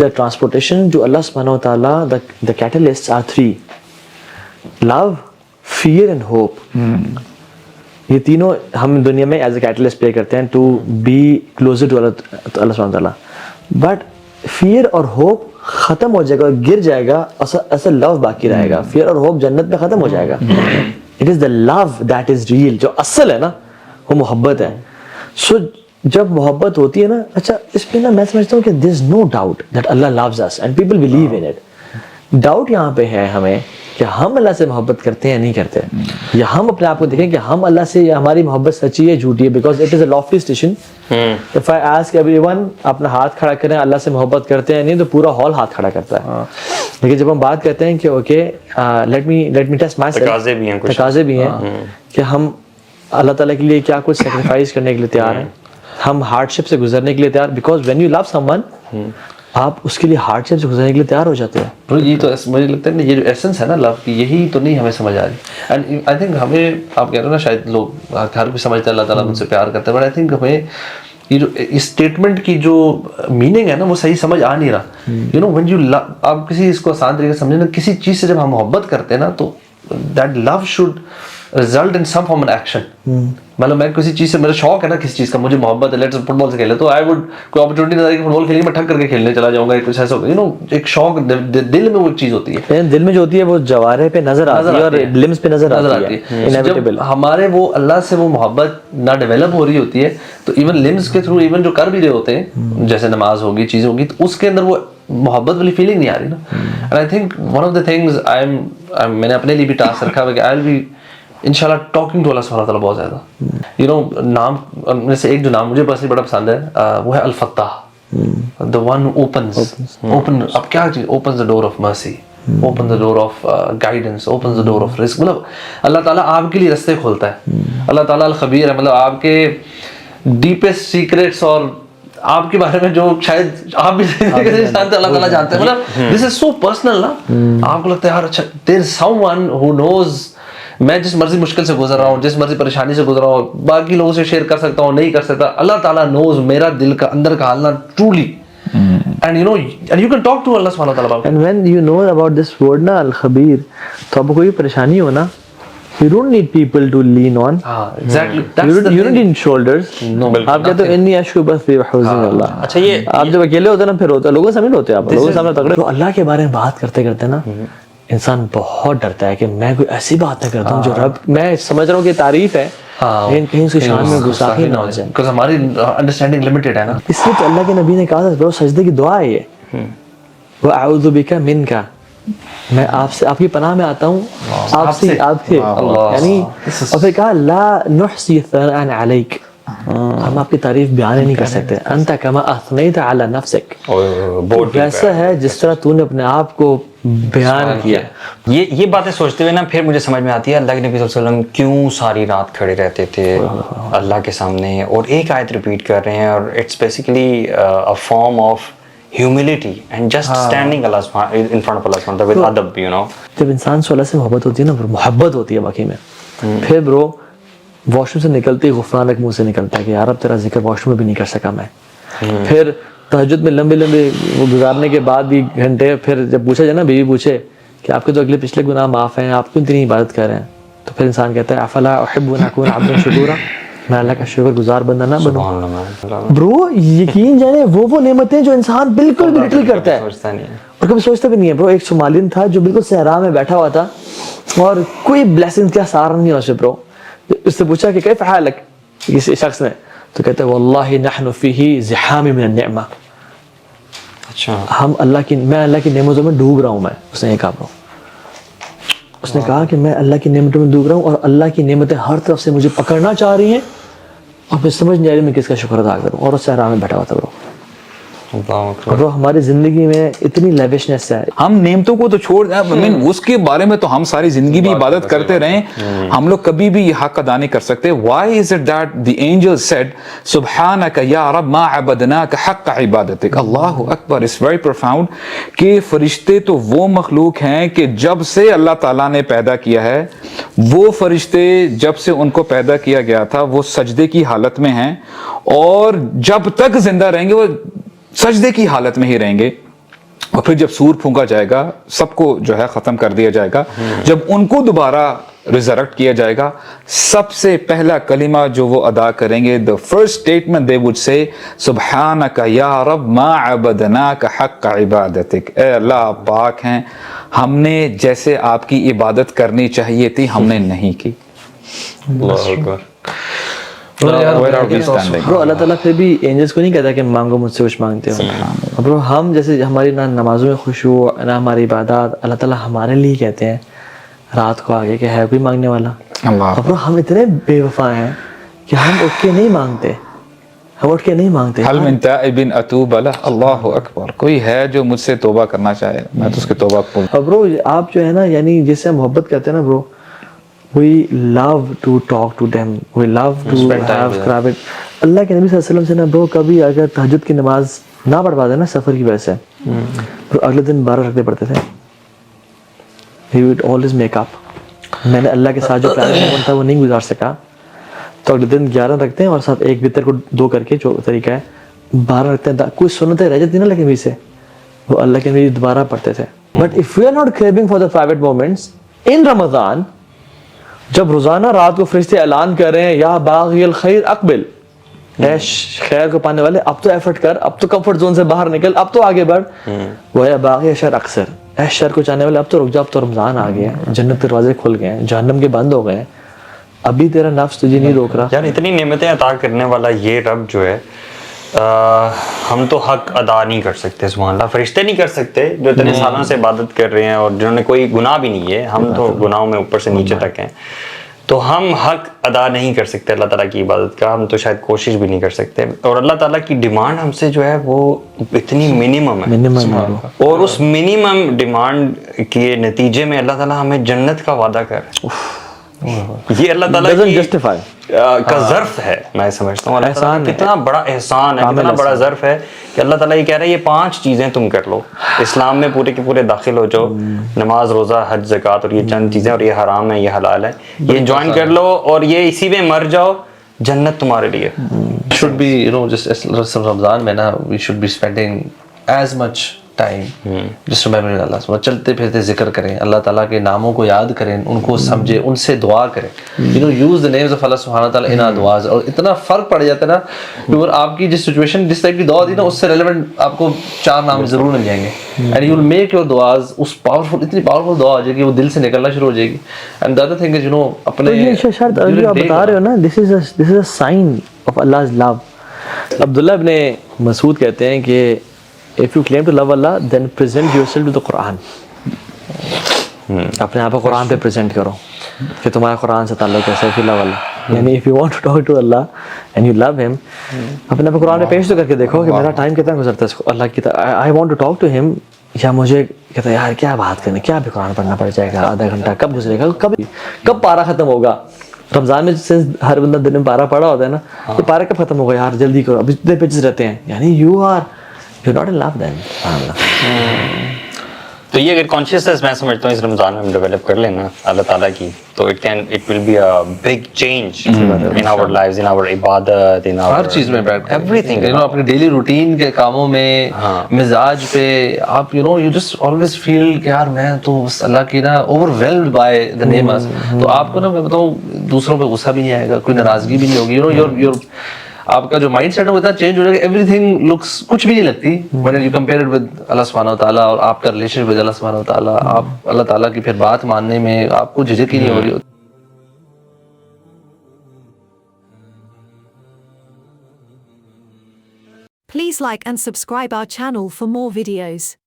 The transportation جو اللہ سبحانہ وتعالیٰ the catalysts are three: love, fear and hope. یہ تینوں ہم دنیا میں ایز اے کیٹلسٹ پلے کرتے ہیں ٹو بی کلوزر ٹو اللہ سبحانہ وتعالیٰ. بٹ فیئر اور ہوپ ختم ہو جائے گا اور گر جائے گا, ایسا لو باقی رہے گا. فیئر اور ہوپ جنت میں ختم ہو جائے گا. It is the love that is real. جو اصل ہے نا وہ محبت ہے. سو جب محبت ہوتی ہے نا, اچھا اس پہ نا میں سمجھتا ہوں کہ there is no doubt that Allah loves us and people believe in it. Doubt یہاں پہ ہے ہمیں کہ ہم اللہ سے محبت کرتے ہیں یا نہیں کرتے, یا ہم اپنے آپ کو دیکھیں کہ ہم اللہ سے ہماری محبت سچی ہے جھوٹی ہے. بیکاز اٹ از اے لافلی station. If I ask everyone اپنا ہاتھ کھڑا کریں اللہ سے محبت کرتے ہیں نہیں, تو پورا ہال ہاتھ کھڑا کرتا ہے. لیکن جب ہم بات کرتے ہیں کہ okay let me test my self, تقاضے بھی ہیں کہ ہم اللہ تعالیٰ کے لیے کیا کچھ سیکریفائس کرنے کے لیے تیار ہیں, ہم ہارڈ شپ سے گزرنے کے لیے تیار. Because when you love someone آپ اس کے لیے ہارڈ شپ سے گزرنے کے لیے تیار ہو جاتے ہیں. یہ تو مجھے لگتا ہے نا یہ جو ایسنس ہے نا لو کی, یہی تو نہیں ہمیں سمجھ آ رہی. اینڈ آئی تھنک ہمیں, آپ کہہ رہے ہو نا شاید لوگ ہر کوئی سمجھتا ہے اللہ تعالیٰ مجھ سے پیار کرتا ہے, بٹ آئی تھنک ہمیں یہ جو اسٹیٹمنٹ کی جو میننگ ہے نا وہ صحیح سمجھ آ نہیں رہا. You know when you love, آپ کسی اس کو آسان طریقے سے سمجھیں نا, کسی چیز سے جب ہم محبت کرتے ہیں نا تو that love should result in some form of action. مطلب میں کسی چیز سے, میرا شوق ہے نا کسی چیز کا, مجھے محبت ہے, لیٹس فٹ بال سے کھیلے, تو آئی وڈ کوئی اپرچونیٹی نظر آئی کہ فٹ بال کھیلیں گے, میں ٹھک کر کے کھیلنے چلا جاؤں گا. کچھ ایسا یو نو ایک شوق دل میں وہ ایک چیز ہوتی ہے, دل میں جو ہوتی ہے وہ جوارح پہ نظر آتی ہے اور لمز پہ نظر آتی ہے. جب ہمارے وہ اللہ سے وہ محبت نہ ڈیولپ ہو رہی ہوتی ہے تو ایون لمز کے تھرو ایون جو کر بھی رہے ہوتے ہیں, جیسے نماز ہوگی, چیز ہوگی, تو اس کے اندر وہ محبت والی فیلنگ نہیں آ رہی نا. And I think one of the things میں نے اپنے لیے بھی ٹاسک رکھا ہوا کہ آئی ول بی انشاءاللہ ٹاکنگ ٹو اللہ سبحانہ تعالیٰ بہت زیادہ. یو نو نام میں سے ایک جو نام مجھے پرسنلی بڑا پسند ہے وہ ہے الفتاح, the one who open اب کیا چیز, opens the door of mercy, opens the door of guidance, opens the door of risk. مطلب اللہ تعالیٰ آپ کے لیے رستے کھولتا ہے. اللہ تعالیٰ الخبیر ہے, مطلب آپ کے ڈیپسٹ سیکریٹس اور آپ کے بارے میں جو شاید آپ بھی جانتے اللہ تعالیٰ جانتے ہیں. مطلب دس از سو پرسنل نا, آپ کو لگتا ہے یار اچھا دیر از سم ون ہو نوز میں جس مرضی مشکل سے گزر رہا ہوں, جس مرضی پریشانی سے گزر رہا ہوں, باقی لوگوں سے شیئر کر سکتا ہوں, نہیں کر سکتا, اللہ تعالیٰ نوز میرا دل کا اندر کا حال نا truly. And you know, and you can talk to Allah subhanahu wa ta'ala about it. And when you know about this word na al-khabir, تو آپ کو کوئی پریشانی ہو نا, you don't need people to lean on. Exactly. You don't need shoulders. آپ کہتے ہو انی اشکو بثی وحزن اللہ. اچھا یہ آپ جب اکیلے ہوتے ہیں نا پھر ہوتا ہے, لوگوں سامنے ہوتے ہیں, آپ لوگوں سامنے تگڑے. تو اللہ کے بارے میں بات کرتے کرتے نا انسان بہت ڈرتا ہے کہ میں کوئی ایسی بات نہ کرتا ہوں جو رب, میں سمجھ رہا ہوں کہ تعریف ہے لیکن کہیں اس کی شان میں گستاخی نہ ہو جائے, because ہماری انڈرسٹینڈنگ لمیٹڈ ہے نا. اس لیے تو اللہ کے نبی نے کہا تھا برو سجدے کی دعا ہے یہ, وَأَعُوذُ بِكَ مِنْكَ, میں آپ سے, آپ کی پناہ میں آتا ہوں, آپ سے یعنی. اور پھر کہا لا نحصی ثناء علیک, ہم آپ کی تعریف بیان نہیں کر سکتے. انت کما اثنیت علی نفسک, ویسا ہے جس طرح تو نے اپنے آپ کو بیان کیا. یہ باتیں سوچتے ہوئے نا پھر مجھے سمجھ میں آتی ہے اللہ کے نبی صلی اللہ علیہ وسلم کیوں ساری رات کھڑے رہتے تھے اللہ کے سامنے اور ایک آیت ریپیٹ کر رہے ہیں, اور it's basically a form of humility and just standing Allah in front of Allah subhanahu with adab, you know. جب انسان سے اللہ سے محبت ہوتی ہے نا, محبت ہوتی ہے باقی میں, پھر برو واش روم سے نکلتے ہی غفرانک منہ سے نکلتا ہے کہ یار اب تیرا ذکر واش روم میں بھی نہیں کر سکا میں. پھر تہجد میں لمبے لمبے وہ گزارنے کے بعد بھی گھنٹے, پھر جب پوچھا جائے نا, بیوی پوچھے کہ آپ کے تو اگلے پچھلے گناہ معاف ہیں, آپ کیوں اتنی عبادت کر رہے ہیں, تو پھر انسان کہتا ہے افلا احب ان اکون عبدا شکورا, میں اللہ کا شکر گزار بندہ نہ بنوں. برو یقین جانے وہ نعمتیں جو انسان بالکل بھی لٹل کرتا ہے اور کبھی سوچتا بھی نہیں ہے. برو ایک صومالین تھا جو بالکل صحرا میں بیٹھا ہوا تھا اور کوئی بلیسنگ کا سہارا نہیں اسے. برو اس سے پوچھا کہ کیف حالک کسی شخص نے, تو کہتا ہے واللہ نحن فیہ زحام من النعمہ, اچھا ہم میں اللہ کی نعمتوں میں ڈوب رہا ہوں. میں اس نے یہ کہا, اس نے کہا کہ میں اللہ کی نعمتوں میں ڈوب رہا ہوں اور اللہ کی نعمتیں ہر طرف سے مجھے پکڑنا چاہ رہی ہیں اور پھر سمجھ نہیں آ رہی میں کس کا شکر ادا کروں. اور اس صحرا میں بیٹھا ہوا تھا. برو ہماری زندگی میں اتنی لیوشنس ہے. ہم نعمتوں کو تو چھوڑ دیں, اس کے بارے میں تو ہم ساری زندگی بھی عبادت کرتے رہیں, ہم لوگ کبھی بھی یہ حق ادا نہیں کر سکتے. Why is it that the angel said سبحانک یا رب ما عبدناک حق عبادتک. اللہ اکبر, it's very profound کہ فرشتے تو وہ مخلوق ہیں کہ جب سے اللہ تعالیٰ نے پیدا کیا ہے, وہ فرشتے جب سے ان کو پیدا کیا گیا تھا وہ سجدے کی حالت میں ہیں, اور جب تک زندہ رہیں گے وہ سجدے کی حالت میں ہی رہیں گے. اور پھر جب سور پھونکا جائے گا سب کو جو ہے ختم کر دیا جائے گا, جب ان کو دوبارہ ریزرکٹ کیا جائے گا, سب سے پہلا کلمہ جو وہ ادا کریں گے, the first statement they would say سبحانک یا رب ما عبدناک حق عبادتک, اے اللہ آپ پاک ہیں, ہم نے جیسے آپ کی عبادت کرنی چاہیے تھی ہم نے نہیں کی. اللہ اکبر. Where are we standing? برو اللہ تعالیٰ پھر بھی اینجلس کو نہیں کہتا کہ مانگو مجھ سے کچھ مانگتے ہو. برو ہم جیسے ہماری نہ نمازوں میں خشوع نہ ہماری عبادات, اللہ تعالیٰ ہمارے لیے کہتے ہیں رات کو آگے کہ ہے کوئی مانگنے والا. اللہ برو ہم اتنے بے وفا ہیں کہ ہم اٹھ کے نہیں مانگتے, ہم اٹھ کے نہیں مانگتے. حل من تائب اتوب لہ, اللہ اکبر, کوئی ہے جو مجھ سے توبہ کرنا چاہے میں تو اس کے توبہ قبول. اور برو آپ جو ہے نا, یعنی جس سے محبت کرتے ہیں نا برو, we love to talk to them, we love to have private. اللہ کے نبی صلی اللہ علیہ وسلم سے نا برو کبھی اگر تہجد کی نماز نہ پڑھ پاتے نا سفر کی وجہ سے, تو اگلے دن 12 رکھتے پڑتے تھے. he would always make up. میں نے اللہ کے ساتھ جو پلان مومنٹ تھا وہ نہیں گزار سکا, تو اگلے دن 11 رکھتے ہیں اور ساتھ ایک وتر کو 2 کر کے جو طریقہ ہے 12 رکھتے ہیں. کوئی سنتیں رہ جاتی نا اللہ کے نبی سے, وہ اللہ کے نبی دوبارہ پڑھتے تھے. But if we are not craving for the private moments in Ramadan, جب روزانہ رات کو فرشتے اعلان کر رہے ہیں یا باغی الخیر اقبل, اے خیر کو پانے والے اب تو ایفرٹ کر, اب تو کمفرٹ زون سے باہر نکل, اب تو آگے بڑھ. وہ یا باغی شر اکثر, اے شر کو چاہنے والے اب تو رک جا, اب تو رمضان آ گیا, جنت کے دروازے کھل گئے ہیں, جہنم کے بند ہو گئے ہیں, ابھی تیرا نفس تجھے نہیں روک رہا. یار اتنی نعمتیں عطا کرنے والا یہ رب جو ہے, ہم تو حق ادا نہیں کر سکتے. سبحان اللہ, فرشتے نہیں کر سکتے جو اتنے سالوں سے عبادت کر رہے ہیں اور جنہوں نے کوئی گناہ بھی نہیں ہے, ہم تو گناہوں میں اوپر سے نیچے تک ہیں, تو ہم حق ادا نہیں کر سکتے اللہ تعالیٰ کی عبادت کا, ہم تو شاید کوشش بھی نہیں کر سکتے. اور اللہ تعالیٰ کی ڈیمانڈ ہم سے جو ہے وہ اتنی منیمم ہے, اور اس منیمم ڈیمانڈ کے نتیجے میں اللہ تعالیٰ ہمیں جنت کا وعدہ کر رہا ہے. یہ اللہ تعالیٰ کا ظرف ہے, میں سمجھتا ہوں اللہ تعالیٰ کتنا بڑا احسان ہے, کتنا بڑا ظرف ہے کہ اللہ تعالیٰ یہ کہہ رہا ہے یہ 5 چیزیں تم کر لو, اسلام میں پورے کے پورے داخل ہو جاؤ, نماز روزہ حج زکوٰۃ, اور یہ چند چیزیں, اور یہ حرام ہے یہ حلال ہے, یہ جوائن کر لو اور یہ اسی میں مر جاؤ, جنت تمہارے لیے. should be, you know, just رمضان میں نا we should be spending as much time just remembering Allah. چلتے پھرتے ذکر کریں, اللہ تعالیٰ کے ناموں کو یاد کریں, ان کو سمجھیں, ان سے دعا کریں. you know, use the names of Allah سبحانہ وتعالی in our du'as. اور اتنا فرق پڑ جاتا ہے نا, کیونکہ آپ کی جس سچویشن جس ٹائپ کی دعا دی نا اس سے ریلیونٹ آپ کو 4 نام ضرور مل جائیں گے, and you will make your du'as اس پاورفل, اتنی پاورفل دعا ہو جائے گی وہ دل سے نکلنا شروع ہو جائے گی. and the other thing is, you know, اپنے جو آپ بتا رہے ہو نا, this is a sign of Allah's love. عبداللہ ابن مسعود کہتے ہیں کہ if you claim to love Allah, then present yourself to the Quran. اپنے آپ کو قرآن پہ پریزنٹ کرو کہ تمہارا قرآن سے تعلق ہے. if you love Allah, یعنی if you want to talk to Allah and you love him, اپنے آپ کو قرآن پہ پیش تو کر کے دیکھو کہ میرا ٹائم کتنا گزرتا ہے اللہ کی طرف. I want to talk to him, یا مجھے کہتا ہے یار کیا بات کریں, کیا بھی قرآن پڑھنا پڑ جائے گا, آدھا گھنٹہ کب گزرے گا, کب پارا ختم ہوگا. رمضان میں ہر بندہ دن میں پارا پڑا ہوتا ہے نا, تو پارا کب ختم ہوگا یار, جلدی کرو, ابھی اتنے پیجز رہتے ہیں. یعنی you're not in love then. تو یہ اگر کانشیسنس میں سمجھتا ہوں اس رمضان میں ہم ڈیولپ کر لینا اللہ تعالیٰ کی, تو it will be a big change in our lives, in our عبادت, in our ہر چیز میں everything. you know, اپنے ڈیلی روٹین کے کاموں میں, مزاج پہ آپ, you know, you just always feel کہ یار میں تو بس اللہ کی نا overwhelmed by the names. تو آپ کو نا میں بتاؤں دوسروں پہ غصہ بھی نہیں آئے گا, کوئی ناراضگی بھی نہیں ہوگی. you know, your آپ کا جو مائنڈ سیٹ ہے وہ اتنا چینج ہو جائے گا, ایوری تھنگ لکس, کچھ بھی نہیں لگتی when you compare it with اللہ سبحانہ وتعالیٰ, اور آپ کا ریلیشن ود اللہ سبحانہ وتعالیٰ, آپ اللہ تعالیٰ کی پھر بات ماننے میں آپ کو جھجک ہی نہیں ہو رہی ہوتی. Please like and subscribe our channel for more videos.